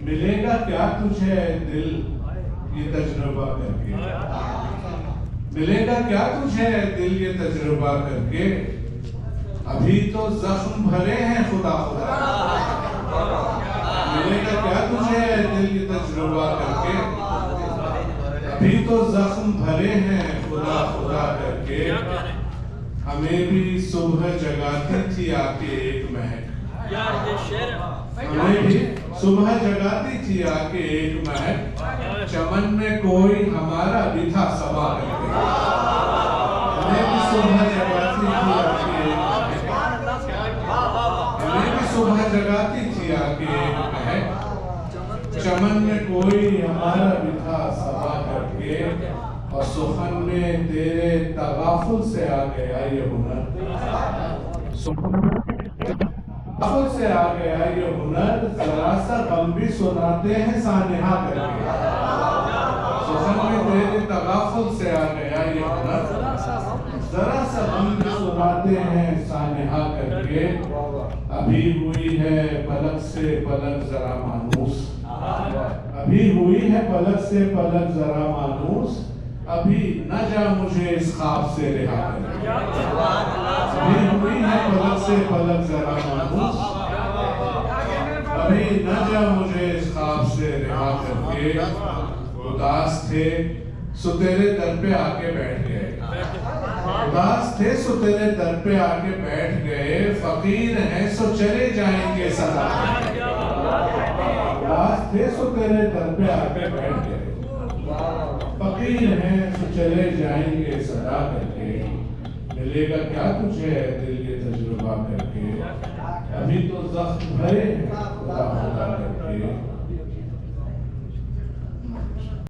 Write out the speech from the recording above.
मिलेगा क्या तुझे दिल ये तजुर्बा करके, मिलेगा क्या तुझे दिल ये तजुर्बा करके, अभी तो जख्म भरे हैं खुदा खुदा। मिलेगा क्या तुझे दिल ये तजुर्बा करके, अभी तो जख्म भरे हैं खुदा खुदा करके। हमें भी सुबह जगाती थी आके एक महक, हमें भी सुबह जगाती थी आके एक महक, चमन में कोई हमारा भी था सबा करके। हमें भी सुबह जगाती थी आके एक महक, हमें भी सुबह जगाती थी आके एक महक, चमन में कोई हमारा भी था सबा करके। और सुखन में तेरे तगाफुल से आ गया ये हुनर, तगाफुल से आ गया ये हुनर, जरा सा गम भी सुनाते हैं सानिहा करके। सुखन में तेरे तगाफुल से आ गया ये हुनर, जरा सा गम भी सुनाते हैं सानिहा करके। अभी हुई है पलक से पलक जरा मानूस, अभी हुई है पलक से पलक जरा मानूस, अभी न जा मुझे इस ख्वाब से रिहा कर। अभी हुई है पलक से पलक जरा मानूस, अभी न जा मुझे इस ख्वाब से रिहा करके। उदास थे सो तेरे दर पे आके बैठ गए, उदास थे सो तेरे दर पे आके बैठ गए, फकीर हैं सो चले जाएंगे सदा। उदास थे सो तेरे दर पे आके बैठ गए, फकीर हैं तो चले जाएंगे सदा करके। मिलेगा क्या तुझे दिल ये तजुर्बा करके, अभी तो जख्म भरे हैं खुदा खुदा करके।